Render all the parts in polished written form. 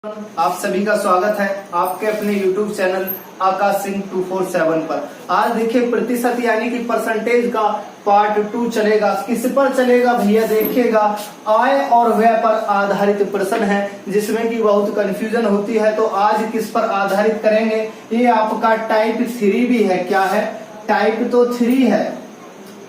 आप सभी का स्वागत है आपके अपने YouTube चैनल आकाश सिंह 247 पर। आज देखिए प्रतिशत यानी कि परसेंटेज का पार्ट 2 चलेगा। किस पर चलेगा भैया? देखिएगा, आय और व्यय पर आधारित प्रश्न है जिसमें कि बहुत कंफ्यूजन होती है। तो आज किस पर आधारित करेंगे? ये आपका टाइप 3 भी है। क्या है? टाइप तो 3 है।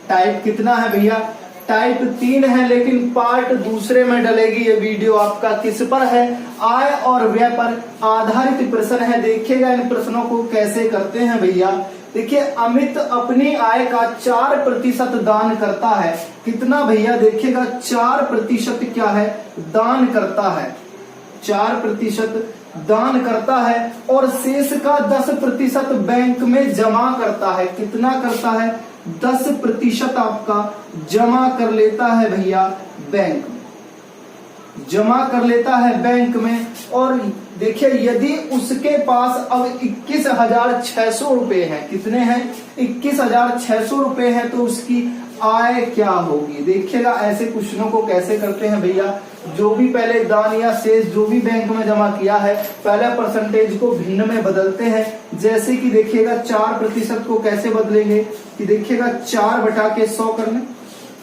टाइप कितना है भैया? टाइप 3 है, लेकिन पार्ट दूसरे में डलेगी ये वीडियो। आपका किस पर है? आय और व्यय पर आधारित प्रश्न है। देखिएगा इन प्रश्नों को कैसे करते हैं भैया। देखिए, अमित अपनी आय का 4% दान करता है। कितना भैया? देखिएगा 4% क्या है? दान करता है। 4% दान करता है और शेष का 10% बैंक में जमा करता है। कितना करता है? 10% आपका जमा कर लेता है भैया बैंक में, जमा कर लेता है बैंक में। और देखिए, यदि उसके पास अब 21,600 रुपए हैं। कितने हैं? 21,600 रुपए हैं। तो उसकी आय क्या होगी? देखिएगा ऐसे क्वेश्चनों को कैसे करते हैं भैया। जो भी पहले दान या शेष जो भी बैंक में जमा किया है, पहले परसेंटेज को भिन्न में बदलते हैं। जैसे कि देखिएगा 4% को कैसे बदलेंगे कि देखिएगा 4/100 कर लें।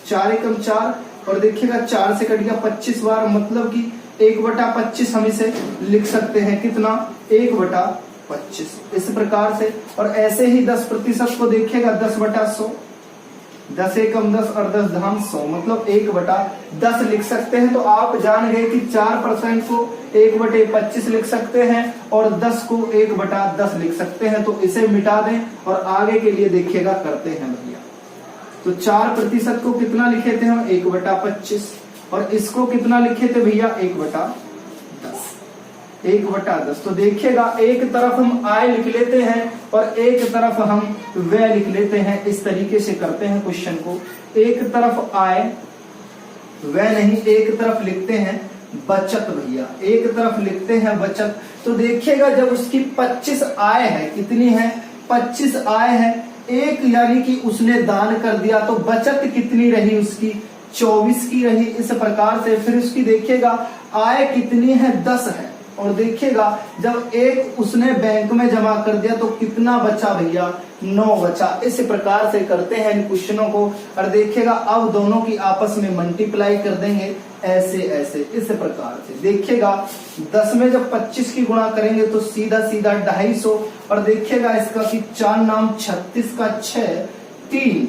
4 एकम 4 और देखिएगा 4 से कट गया 25 बार, मतलब कि 1/25 हम इसे लिख सकते हैं। कितना? 1/25 इस प्रकार से। और ऐसे ही 10% को देखिएगा 10/100, 10 एकम 10 और 10 धाम 100, मतलब 1/10 लिख सकते हैं। तो आप जान गए कि 4% को 1/25 लिख सकते हैं और 10 को 1/10 लिख सकते हैं। तो इसे मिटा दें और आगे के लिए देखिएगा करते हैं भैया। तो 4% को कितना लिखे थे हम? 1/25 और इसको कितना लिखे थे भैया? 1/10। 1/10। तो देखिएगा एक तरफ हम आय लिख लेते हैं और एक तरफ हम व्यय लिख लेते हैं। इस तरीके से करते हैं क्वेश्चन को। एक तरफ आय, व्यय नहीं, एक तरफ लिखते हैं बचत भैया। एक तरफ लिखते हैं बचत। तो देखिएगा जब उसकी 25 आय है, कितनी है? 25 आय है। एक यानी कि उसने दान कर दिया, तो बचत कितनी रही उसकी? 24 की रही। इस प्रकार से फिर उसकी देखिएगा आय कितनी है? 10 है। और देखिएगा जब एक उसने बैंक में जमा कर दिया तो कितना बचा भैया? 9 बचा। इस प्रकार से करते हैं इन क्वेश्चनों को। और देखिएगा अब दोनों की आपस में मल्टीप्लाई कर देंगे ऐसे ऐसे इस प्रकार से। देखिएगा 10 में जब 25 की गुणा करेंगे तो सीधा सीधा 250। और देखिएगा इसका कि 4 नाम 36 का 6 3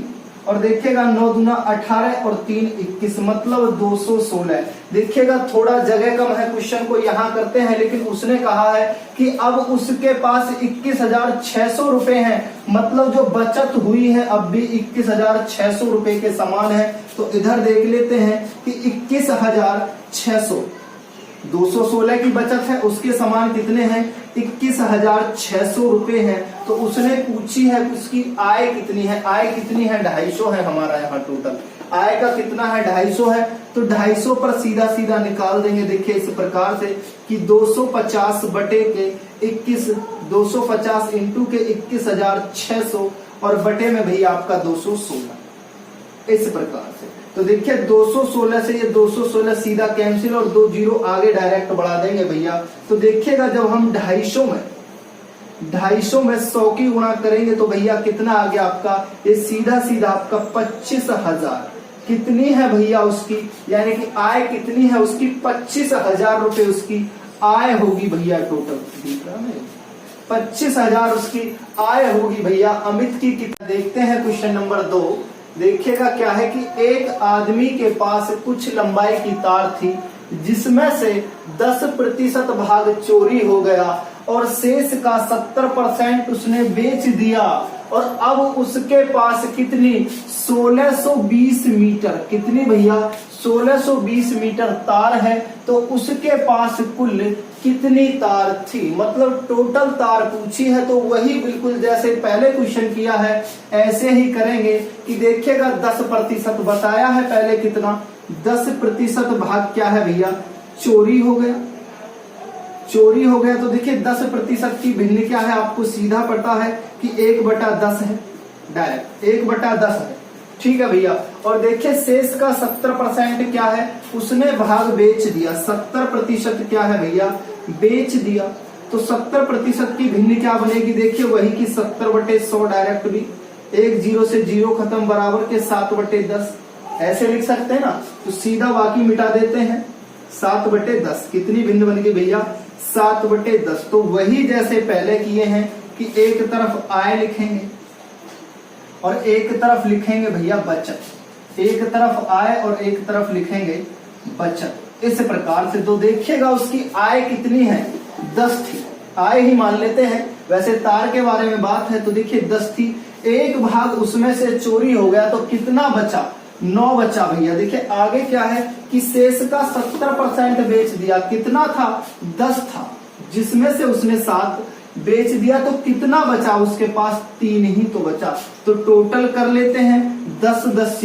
और देखिएगा 9 दूना 18 और 3 21, मतलब 216। देखिएगा थोड़ा जगह कम है, क्वेश्चन को यहाँ करते हैं। लेकिन उसने कहा है कि अब उसके पास 21,600 रुपए हैं, मतलब जो बचत हुई है अब भी 21,600 रुपए के समान है। तो इधर देख लेते हैं कि 21,600, 216 की बचत है, उसके समान कितने हैं? 21,600 रुपए हैं। तो उसने पूछी है उसकी आय कितनी है। आय कितनी है? 250 है हमारा यहाँ टोटल। आय का कितना है? 250 है। तो 250 पर सीधा सीधा निकाल देंगे। देखिए इस प्रकार से कि 250 बटे के 21, 250 इंटू के 21,600 और बटे में भैया आपका 216, इस प्रकार से। तो देखिए 216 से ये 216 सीधा कैंसिल और 2 जीरो आगे डायरेक्ट बढ़ा देंगे भैया। तो देखिएगा जब हम 250 में 100 की गुणा करेंगे तो भैया कितना आ गया आपका? ये सीधा सीधा आपका 25,000। कितनी है भैया उसकी? यानी कि आय कितनी है उसकी? 25,000 रुपए उसकी आय होगी भैया। टोटल 25,000 उसकी आय होगी भैया। अमित की कितना? देखते हैं क्वेश्चन नंबर 2। देखिएगा क्या है कि एक आदमी के पास कुछ लंबाई की तार थी जिसमें से 10% भाग चोरी हो गया और शेष का 70% उसने बेच दिया। और अब उसके पास कितनी? 1620 मीटर। कितनी भैया? 1620 मीटर तार है। तो उसके पास कुल कितनी तार थी? मतलब टोटल तार पूछी है। तो वही बिल्कुल जैसे पहले क्वेश्चन किया है ऐसे ही करेंगे कि देखिएगा 10% बताया है पहले। कितना? 10% भाग क्या है भैया? चोरी हो गया। चोरी हो गया। तो देखिए 10% की भिन्न क्या है? आपको सीधा पता है कि 1/10 है। डायरेक्ट 1/10 है। ठीक है भैया। और देखिए शेष का 70% क्या है? उसने भाग बेच दिया। 70% क्या है भैया? बेच दिया तो 70% की भिन्न क्या बनेगी, देखिए वही की 70/100 डायरेक्ट भी, एक जीरो से जीरो खत्म बराबर के 7/10 ऐसे लिख सकते हैं ना। तो सीधा बाकी मिटा देते हैं, 7/10 कितनी भिन्न बन गई भैया, 7/10। तो वही जैसे पहले किए हैं कि एक तरफ आय लिखेंगे और एक तरफ लिखेंगे भैया बचत, एक तरफ आय और एक तरफ लिखेंगे बचत, इस प्रकार से। तो देखिएगा उसकी आय कितनी है, 10 थी, आय ही मान लेते हैं, वैसे तार के बारे में बात है। तो देखिए 10 थी, एक भाग उसमें से चोरी हो गया तो कितना बचा, 9 बचा भैया। देखिए आगे क्या है कि शेष का 70% बेच दिया, कितना था, 10 था, जिसमें से उसने 7 बेच दिया तो कितना बचा उसके पास, 3 ही तो बचा। तो टोटल कर लेते हैं 10 10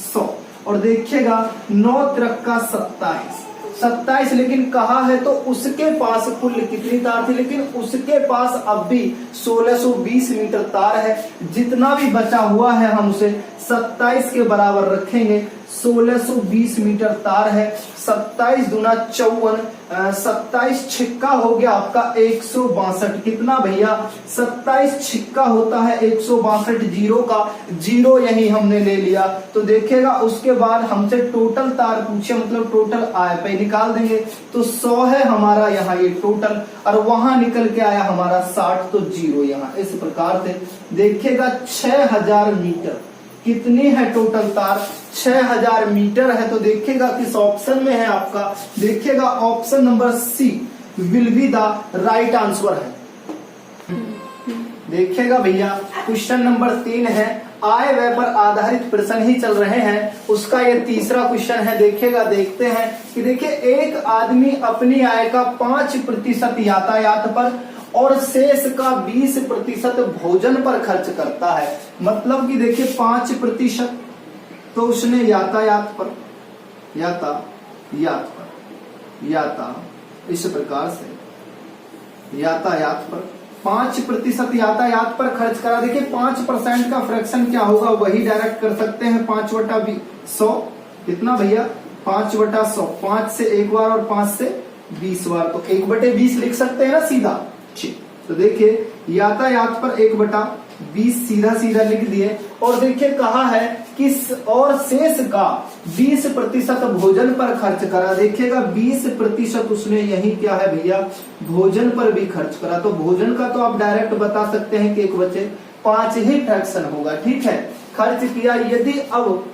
100 और देखिएगा 9 त्रिका 27, लेकिन कहा है तो उसके पास कुल कितनी तार थी, लेकिन उसके पास अब भी 1620 मीटर तार है। जितना भी बचा हुआ है हम उसे 27 के बराबर रखेंगे, 1620 मीटर तार है, 27 दूना 54, 27 छिक्का हो गया आपका 162, कितना भैया, 27 छिक्का होता है 162, जीरो का जीरो यही हमने ले लिया। तो देखिएगा उसके बाद हमसे टोटल तार पूछे, मतलब टोटल आय पे निकाल देंगे। तो 100 है हमारा यहाँ ये टोटल, और वहां निकल के आया हमारा 60, तो जीरो यहाँ। इस प्रकार से देखिएगा 6000 मीटर कितनी है टोटल तार, 6000 मीटर है। तो देखिएगा किस ऑप्शन में है आपका, देखिएगा option number C will be the right answer है। देखिएगा भैया क्वेश्चन नंबर 3 है, आय व्यय पर आधारित प्रश्न ही चल रहे हैं, उसका ये तीसरा क्वेश्चन है। देखिएगा देखते हैं कि देखिए एक आदमी अपनी आय का 5% यातायात पर और शेष का 20% भोजन पर खर्च करता है। मतलब कि देखिए 5% तो उसने यातायात पर, इस प्रकार से यातायात पर 5% यातायात पर खर्च करा। देखिए 5% का फ्रैक्शन क्या होगा, वही डायरेक्ट कर सकते हैं, 5/100 कितना भैया, 5/100, 5 से एक बार और 5 से 20 बार, तो 1/20 लिख सकते हैं ना सीधा। ठीक, तो देखिए यातायात पर 1/20 सीधा सीधा लिख दिए। और देखिए कहा है कि और शेष का 20% भोजन पर खर्च करा। देखिएगा 20% उसने यही क्या है भैया, भोजन पर भी खर्च करा। तो भोजन का तो आप डायरेक्ट बता सकते हैं कि एक बचे 5 ही फ्रैक्शन होगा, ठीक है, खर्च किया यदि। अब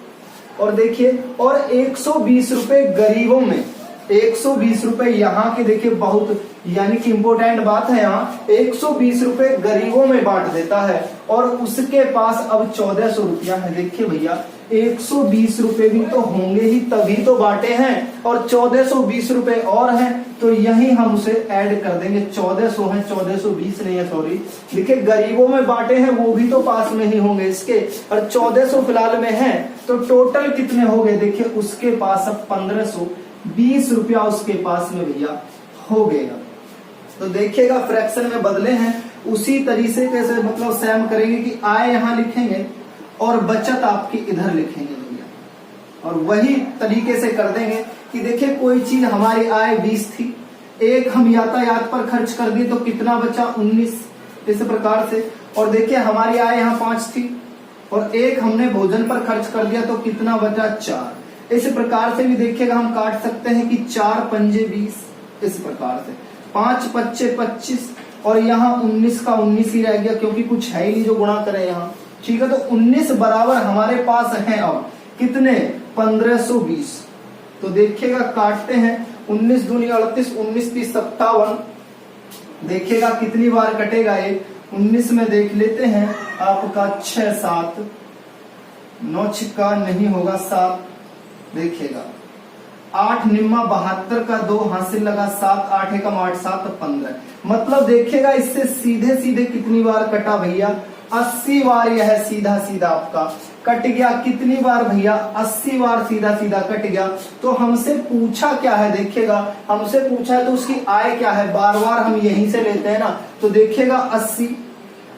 और देखिए और 120 रुपए गरीबों में, 120 रुपए यहाँ के देखिए बहुत यानी कि इम्पोर्टेंट बात है, यहाँ 120 रुपए गरीबों में बांट देता है और उसके पास अब 1400 रुपया है। देखिए भैया 120 रुपए भी तो होंगे ही तभी तो बांटे हैं, और 1420 रुपए और हैं, तो यही हम उसे ऐड कर देंगे। 1400 है, 1420 नहीं है, सॉरी। देखिए गरीबों में बांटे हैं वो भी तो पास में ही होंगे इसके, और 1400 फिलहाल में है, तो टोटल कितने हो गए, देखिए उसके पास अब 1520 रुपया उसके पास में भैया हो गया। तो देखिएगा फ्रैक्शन में बदले हैं, उसी तरीके से मतलब सेम करेंगे कि आय यहाँ लिखेंगे और बचत आपकी इधर लिखेंगे भैया, और वही तरीके से कर देंगे कि देखिए कोई चीज हमारी आय 20 थी, एक हम यातायात पर खर्च कर दिए तो कितना बचा, 19, इस प्रकार से। और देखिए हमारी आय यहाँ 5 थी और एक हमने भोजन पर खर्च कर दिया तो कितना बचा, 4। इस प्रकार से भी देखिएगा हम काट सकते हैं कि 4 पंजे 20, इस प्रकार से 5 पच्चे 25 और यहाँ 19 का 19 ही रह गया क्योंकि कुछ है ही नहीं जो गुणा करें यहाँ, ठीक है। तो 19 बराबर हमारे पास है अब कितने, 1520। तो देखिएगा काटते हैं, 19 दूनी 38, 19 30 57। देखिएगा कितनी बार कटेगा ये, 19 में देख लेते हैं आपका 6 7, 9 छिक्का नहीं होगा 7, देखिएगा 8 निम्मा 72 का 2 हासिल लगा 7, 8 एकम 8 7 15। मतलब देखिएगा इससे सीधे सीधे कितनी बार कटा भैया, 80 बार यह सीधा सीधा आपका कट गया। कितनी बार भैया, 80 बार सीधा सीधा कट गया। तो हमसे पूछा क्या है, देखिएगा हमसे पूछा है तो उसकी आय क्या है, बार बार हम यहीं से लेते हैं ना। तो देखिएगा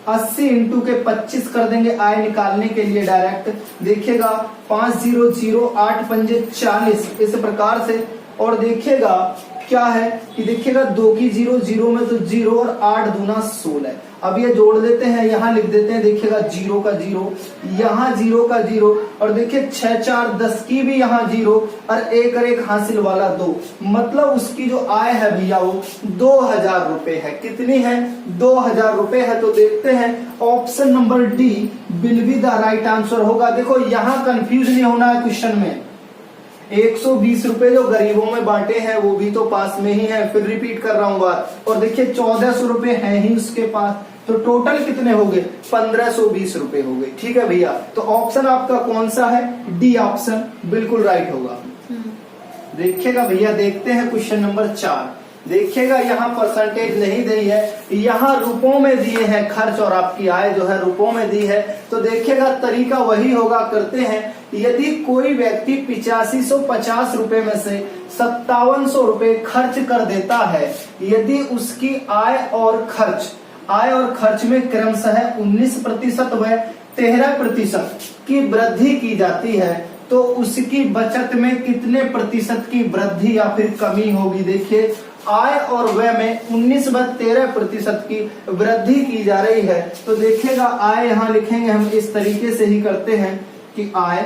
80 इंटू के 25 कर देंगे आय निकालने के लिए डायरेक्ट। देखिएगा 5 0 0 8 पंजे 40, इस प्रकार से। और देखिएगा क्या है कि देखिएगा 2 की 0, 0 में तो 0 और 8 दूना 16। अब ये जोड़ देते हैं, यहाँ लिख देते हैं, देखिएगा 0 का 0, यहाँ 0 का 0, और देखिए 6 4 10 की भी यहाँ 0, और 1 और 1 हासिल वाला 2, मतलब उसकी जो आय है भैया वो 2000 रुपए है। कितनी है? 2000 रुपए है। तो देखते हैं option number D will be the right answer होगा। देखो यहाँ कंफ्यूज नहीं होना है क्वेश्चन में। 120 रुपए जो गरीबों में बांटे हैं वो भी तो पास में ही है, फिर रिपीट कर रहा हूं बात, और देखिए 1400 रुपए है ही उसके पास, तो टोटल कितने हो गए? 1520 रुपए हो गए। ठीक है भैया, तो ऑप्शन आपका कौन सा है? डी ऑप्शन बिल्कुल राइट होगा। देखिएगा भैया, देखते हैं क्वेश्चन नंबर 4। देखिएगा यहाँ परसेंटेज नहीं दी है, यहाँ रुपयों में दिए हैं खर्च, और आपकी आय जो है रुपयों में दी है। तो देखिएगा तरीका वही होगा, करते हैं। यदि कोई व्यक्ति 8550 रुपए में से 5700 रुपए खर्च कर देता है, यदि उसकी आय और खर्च में क्रमशः 19% व 13% की वृद्धि की जाती है, तो उसकी बचत में कितने प्रतिशत की वृद्धि या फिर कमी होगी? देखिए आय और व्यय में 19 व 13% की वृद्धि की जा रही है। तो देखिएगा आय यहाँ लिखेंगे हम इस तरीके से ही करते हैं कि आय,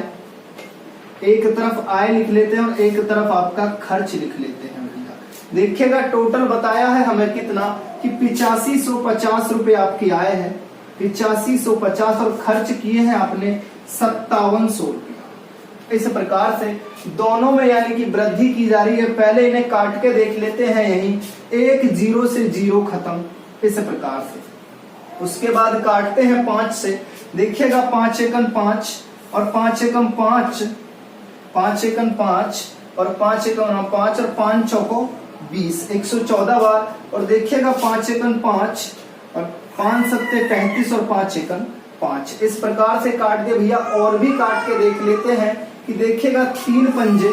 एक तरफ आय लिख लेते हैं और एक तरफ आपका खर्च लिख लेते हैं। देखिएगा टोटल बताया है हमें कितना कि 8550 रुपए आपकी आय है, 8550, और खर्च किए हैं आपने 5700 रुपया। इस प्रकार से दोनों में यानी कि वृद्धि की जा रही है। पहले इन्हें काट के देख लेते हैं, यही 1 0 से 0 खत्म, इस प्रकार से। उसके बाद काटते हैं 5 से। देखिएगा 5 एकम 5 और 5 एकम 5, 5 एकम 5 और 5 एकम 5 और 5 चौको 20, 114 बार। और देखिएगा 5 एकम 5 और 5 सत्ते 35 और 5 एकम 5, इस प्रकार से काट दिया भैया। और भी काट के देख लेते हैं कि देखिएगा 3 पंजे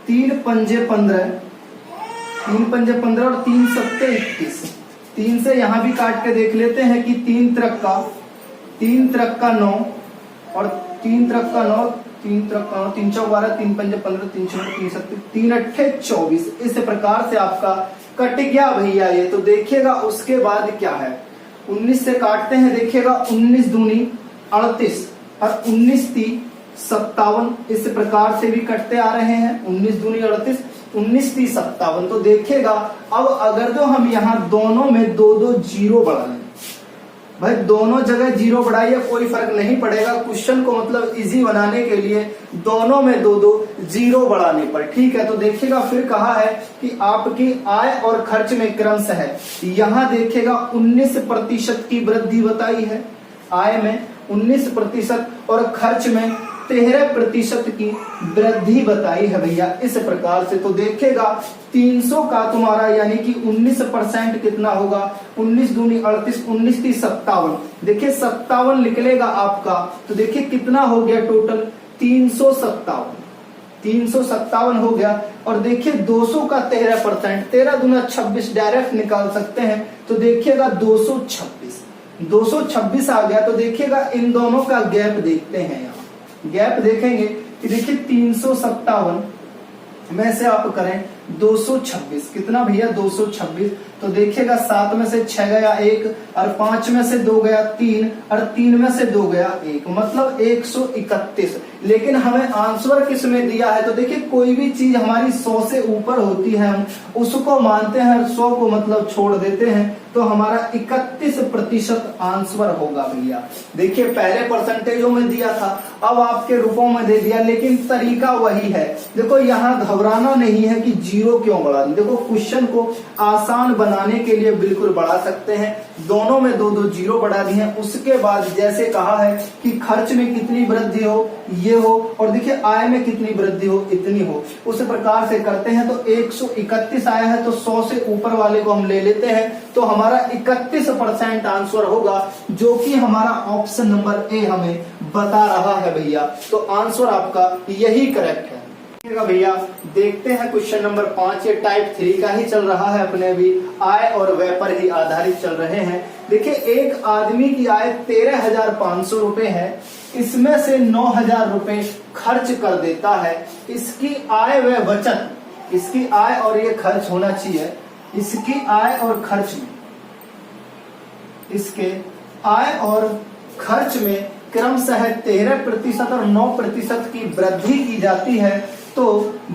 15, 3 पंजे 15 और 3 सत्ते 21। 3 से यहाँ भी काट के देख लेते हैं कि 3 त्रिक का 9 और 3 त्रिक का 9, 3 त्रिक का 9, 3 चौक 12, 3 पंजे 15, 3 6 3 सत्ते 3 अट्ठे 24। इस प्रकार से आपका कट गया भैया ये। तो देखिएगा उसके बाद क्या है, 19 से काटते हैं। देखिएगा 19 दूनी 38 और 19 ती 57, इस प्रकार से भी कटते आ रहे हैं। 19 दूनी 38, 19 ती 57। तो देखिएगा अब अगर जो हम यहाँ दोनों में 2 जीरो बढ़ा लें, भाई दोनों जगह जीरो बढ़ाइए, कोई फर्क नहीं पड़ेगा। क्वेश्चन को मतलब इजी बनाने के लिए दोनों में 2 जीरो बढ़ाने पर, ठीक है। तो देखिएगा फिर कहा है कि आपकी आय और खर्च में क्रमशः है, यहाँ देखिएगा 19% की वृद्धि बताई है। आय में 19% और खर्च में 13% की वृद्धि बताई है भैया, इस प्रकार से। तो देखिएगा 300 का तुम्हारा यानी कि 19% कितना होगा? 19 दूनी 38, 19 ती 57। देखिए 57 निकलेगा आपका, तो देखिए कितना हो गया टोटल? 357 हो गया। और देखिए 200 का 13%, 13 दूना 26 डायरेक्ट निकाल सकते हैं। तो देखिएगा 226 आ गया। तो देखिएगा इन दोनों का गैप देखते हैं, यहाँ गैप देखेंगे कि देखिए 357 में से आप करें 226, कितना भैया? 226। तो देखिएगा 7 में से 6 गया 1, और 5 में से 2 गया 3, और 3 में से 2 गया 1, मतलब 131। लेकिन हमें आंसर किस में दिया है? तो देखिए कोई भी चीज हमारी 100 से ऊपर होती है हम उसको मानते हैं, 100 को मतलब छोड़ देते हैं, तो हमारा 31% आंसर होगा भैया। देखिए पहले परसेंटेजों में दिया था, अब आपके रुपयों में दे दिया, लेकिन तरीका वही है। देखो यहाँ घबराना नहीं है कि जीरो क्यों बढ़ा दी। देखो क्वेश्चन को आसान बनाने के लिए बिल्कुल बढ़ा सकते हैं। दोनों में 2 जीरो बढ़ा दिए हैं। उसके बाद जैसे कहा है कि खर्च में कितनी वृद्धि हो, ये हो, और देखिए आय में कितनी वृद्धि हो, इतनी हो, उस प्रकार से करते हैं। तो 131 आया है, तो 100 से ऊपर वाले को हम ले लेते हैं, तो हमारा 31% आंसर होगा, जो कि हमारा ऑप्शन नंबर ए हमें बता रहा है भैया। तो आंसर आपका यही करेक्ट है भैया। देखते हैं क्वेश्चन नंबर 5, ये टाइप 3 का ही चल रहा है, अपने भी आय और व्यय पर ही आधारित चल रहे हैं। देखिए एक आदमी की आय 13,500 रुपए है, इसमें से 9,000 रुपए खर्च कर देता है। इसकी आय व बचत इसकी आय और ये खर्च होना चाहिए। इसकी आय और खर्च में, इसके आय और खर्च में क्रमशः 13% और 9% की वृद्धि की जाती है, तो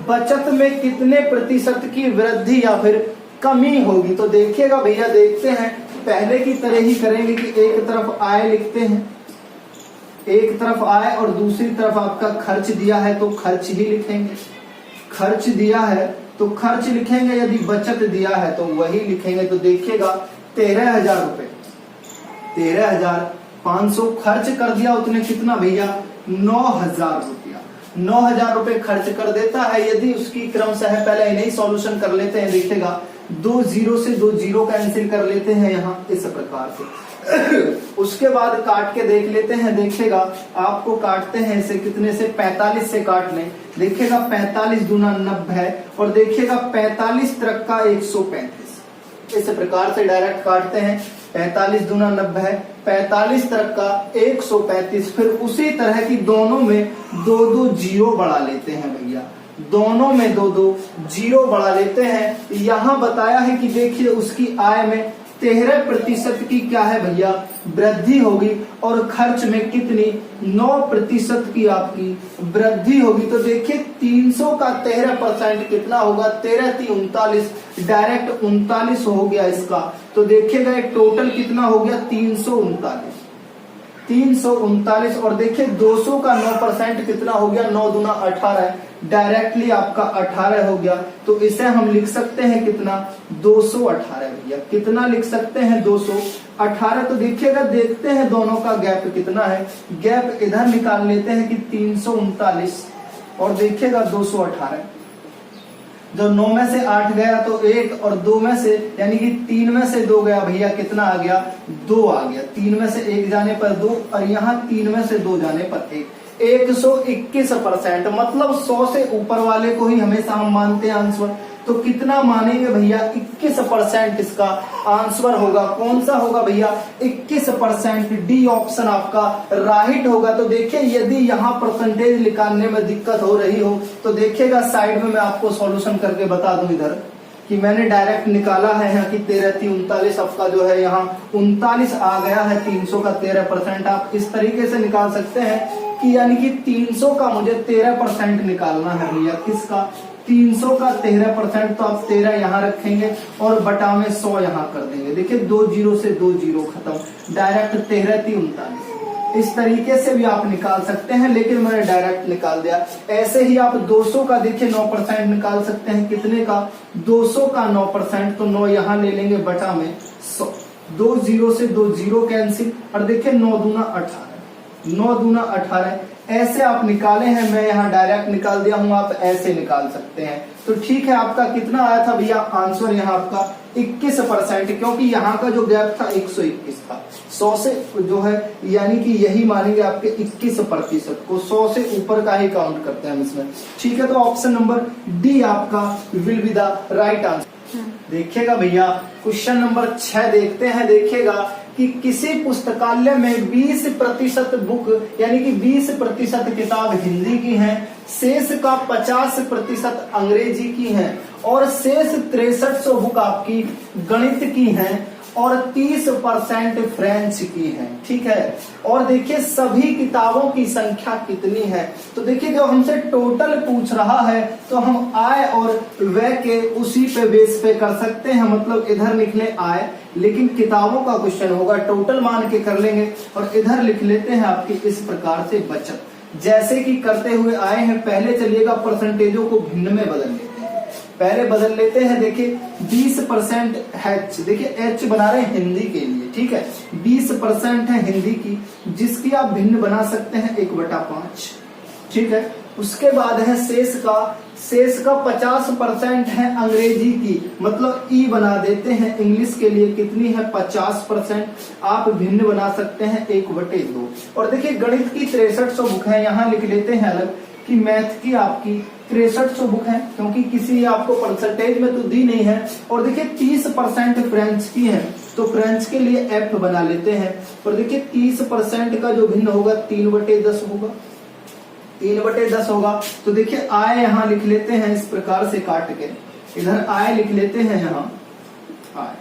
बचत में कितने प्रतिशत की वृद्धि या फिर कमी होगी? तो देखिएगा भैया, देखते हैं, पहले की तरह ही करेंगे कि एक तरफ आय लिखते हैं, एक तरफ आय और दूसरी तरफ आपका खर्च दिया है तो खर्च ही लिखेंगे। खर्च दिया है तो खर्च लिखेंगे, यदि बचत दिया है तो वही लिखेंगे। तो देखिएगा 13,000 रुपए, 13,500 खर्च कर दिया, उतने कितना भैया? 9,000 रुपया। 9,000 रुपए खर्च कर देता है। यदि उसकी क्रमशः पहले इन्हें सॉल्यूशन कर लेते हैं, देखिएगा 2 जीरो से 2 जीरो कैंसिल कर लेते हैं यहाँ इस प्रकार से। उसके बाद काट के देख लेते हैं, देखिएगा आपको काटते हैं इसे कितने से? 45 से काट लें। देखिएगा 45 दूना 90 और देखिएगा 45 तरक का 135। इस प्रकार से डायरेक्ट काटते हैं। 45 दूना 90, 45 तरक का 135। फिर उसी तरह की दोनों में 2-2 जीरो बढ़ा लेते हैं भैया, दोनों में 2-2 जीरो बढ़ा लेते हैं। यहाँ बताया है कि देखिए उसकी आय में 13% की क्या है भैया? वृद्धि होगी और खर्च में कितनी? 9% की आपकी वृद्धि होगी। तो देखिए 300 का 13% कितना होगा? 13×3 39, डायरेक्ट 39 हो गया इसका। तो देखिएगा टोटल कितना हो गया? 339, 339। और देखिए 200 का 9% कितना हो गया? 9 दूना 18, डायरेक्टली आपका 18 हो गया। तो इसे हम लिख सकते हैं कितना? 218 भैया। कितना लिख सकते हैं? 218। तो देखिएगा, देखते हैं दोनों का गैप कितना है। गैप इधर निकाल लेते हैं कि 339 और देखिएगा 218। जब 9 में से 8 गया तो 1 और 2 में से यानी कि 3 में से 2 गया भैया, कितना आ गया? 2 आ गया। 3 में से 1 जाने पर 2 और यहाँ 3 में से 2 जाने पर 1। 121%, मतलब 100 से ऊपर वाले को ही हमेशा हम मानते हैं आंसर। तो कितना मानेंगे भैया? 21% इसका आंसर होगा। कौन सा होगा भैया? 21%। डी ऑप्शन आपका राइट होगा। तो देखिए यदि यहाँ परसेंटेज निकालने में दिक्कत हो रही हो तो देखिएगा साइड में मैं आपको सॉल्यूशन करके बता दूं इधर कि मैंने डायरेक्ट निकाला है यहाँ की 13×3 आपका जो है यहाँ 39 आ गया है। 300 का 13% आप इस तरीके से निकाल सकते हैं कि यानी कि 300 का मुझे 13% निकालना है भैया। किसका? 300 का 13%। तो आप 13 यहाँ रखेंगे और बटा में 100 यहाँ कर देंगे। देखिए 2 जीरो से 2 जीरो खत्म, डायरेक्ट 13×3 इस तरीके से भी आप निकाल सकते हैं, लेकिन मैंने डायरेक्ट निकाल दिया। ऐसे ही आप 200 का देखिए 9% निकाल सकते हैं। कितने का? 200 का 9%। तो 9 यहाँ ले लेंगे बटा में 100। 2 जीरो से 2 जीरो कैंसिल और देखिए 9 दूना 18, 9 दूना 18। ऐसे आप निकाले हैं, मैं यहाँ डायरेक्ट निकाल दिया हूँ, आप ऐसे निकाल सकते हैं। तो ठीक है, आपका कितना आया था भैया आंसर? यहाँ आपका 21%, क्योंकि यहाँ का जो गैप था 121 था। 100 से जो है यानी कि यही मानेंगे आपके 21% को, 100 से ऊपर का ही काउंट करते हैं हम इसमें। ठीक है, तो ऑप्शन नंबर डी आपका will be the right answer. देखिएगा भैया क्वेश्चन नंबर 6 देखते हैं। देखिएगा कि किसी पुस्तकालय में 20% बुक यानी कि 20% किताब हिंदी की है, शेष का 50% अंग्रेजी की है और शेष 6300 बुक आपकी गणित की है और 30% फ्रेंच की है। ठीक है, और देखिए सभी किताबों की संख्या कितनी है? तो देखिए जो हमसे टोटल पूछ रहा है तो हम आय और व्यय के उसी पे बेस पे कर सकते हैं, मतलब इधर लिख लें आय, लेकिन किताबों का क्वेश्चन होगा टोटल मान के कर लेंगे और इधर लिख लेते हैं आपकी इस प्रकार से बचत, जैसे कि करते हुए आए हैं। पहले चलिएगा परसेंटेजों को भिन्न में बदल लेते हैं, पहले बदल लेते हैं। देखिए 20% H, देखिए H बना रहे हैं हिंदी के लिए। ठीक है, 20% है हिंदी की, जिसकी आप भिन्न बना सकते हैं 1/5। ठीक है, उसके बाद है शेष का 50% है अंग्रेजी की, मतलब ई बना देते हैं। इंग्लिश के लिए कितनी है? 50%। आप भिन्न बना सकते हैं 1/2। और देखिए गणित की 6300 बुक है, यहाँ लिख लेते हैं अलग कि मैथ की आपकी 6300 बुक है, क्योंकि किसी आपको परसेंटेज में तो दी नहीं है। और देखिए 30% फ्रेंच की है, तो फ्रेंच के लिए एफ बना लेते हैं। और देखिए 30% का जो भिन्न होगा 3/10 होगा, 3/10 होगा। तो देखिए आय यहाँ लिख लेते हैं इस प्रकार से काट के, इधर आय लिख लेते हैं यहाँ आय,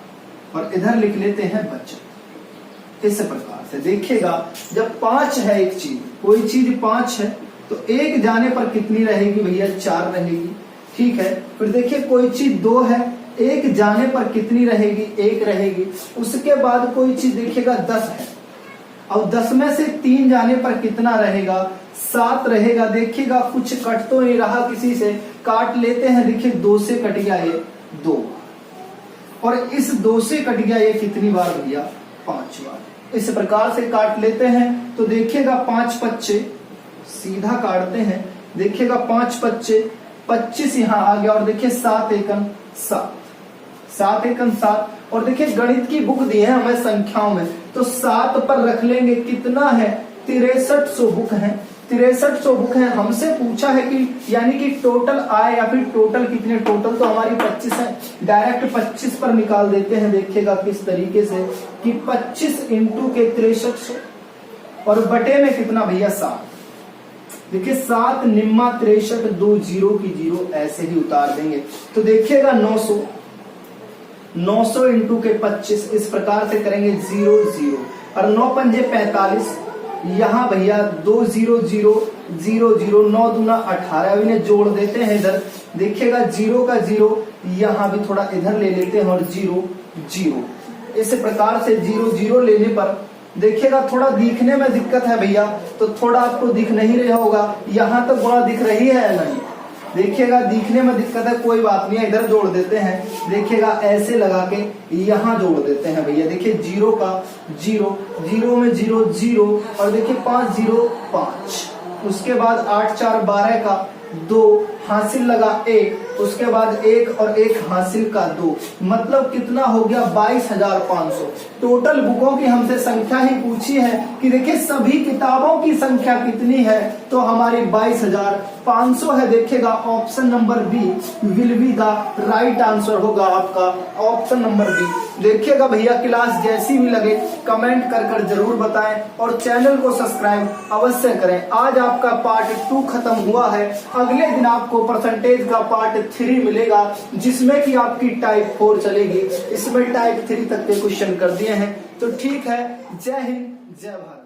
और इधर लिख लेते हैं बचत। इस प्रकार से देखिएगा जब 5 है एक चीज, कोई चीज 5 है तो एक जाने पर कितनी रहेगी भैया, 4 रहेगी। ठीक है, फिर देखिए कोई चीज 2 है, एक जाने पर कितनी रहेगी, 1 रहेगी। उसके बाद कोई चीज देखिएगा 10 है, और 10 में से 3 जाने पर कितना रहेगा, 7 रहेगा। देखिएगा कुछ कट तो नहीं रहा किसी से, काट लेते हैं। देखिए 2 से कट गया ये 2, और इस 2 से कट गया ये कितनी बार भैया, 5 बार। इस प्रकार से काट लेते हैं। तो देखिएगा 5 पच्चे, सीधा काटते हैं, देखिएगा 5 पच्चे 25 यहाँ आ गया, और देखिए 7 एकम 7, 7 एकम 7। और देखिए गणित की बुक दी है हमें संख्याओं में, तो 7 पर रख लेंगे, कितना है 6300 बुक है, 6300 बुक है। हमसे पूछा है कि यानी कि टोटल आय या फिर टोटल कितने, टोटल तो हमारी 25 है, डायरेक्ट 25 पर निकाल देते हैं। देखिएगा किस तरीके से कि 25 इंटू के 6300, और बटे में कितना भैया 7। देखिए 7 निम्मा 63, 2 0 की 0 ऐसे ही उतार देंगे। तो देखिएगा 900, 900 इंटू के 25, इस प्रकार से करेंगे 0 0, और 9 पंजे 45, यहाँ भैया 2 0 0 0 0, 9 दूना 18, इन्हें जोड़ देते हैं इधर। देखिएगा 0 का 0 यहाँ भी थोड़ा इधर ले लेते हैं, और 0 0, इस प्रकार से 0 0 लेने पर देखिएगा थोड़ा दिखने में दिक्कत है भैया, तो थोड़ा आपको दिख नहीं रहा होगा, यहाँ तक गुणा दिख रही है या नहीं, देखिएगा दिखने में दिक्कत है, कोई बात नहीं है, इधर जोड़ देते हैं। देखिएगा ऐसे लगा के यहाँ जोड़ देते हैं भैया। देखिए 0 का 0, 0 में 0 0, और देखिए 5 0 5, उसके बाद 8 4 12 का 2 हासिल लगा 1, उसके बाद 1 और 1 हासिल का 2, मतलब कितना हो गया 22,500। टोटल बुकों की हमसे संख्या ही पूछी है कि देखिए सभी किताबों की संख्या कितनी है, तो हमारी 22,500 है। देखिएगा option number B will be the right answer होगा आपका, ऑप्शन नंबर बी। देखिएगा भैया क्लास जैसी भी लगे कमेंट कर जरूर बताएं, और चैनल को सब्सक्राइब अवश्य करें। आज आपका पार्ट 2 खत्म हुआ है, अगले दिन आपको परसेंटेज का पार्ट 3 मिलेगा, जिसमें कि आपकी टाइप 4 चलेगी। इसमें टाइप 3 तक के क्वेश्चन कर दिए हैं। तो ठीक है, जय हिंद जय भारत।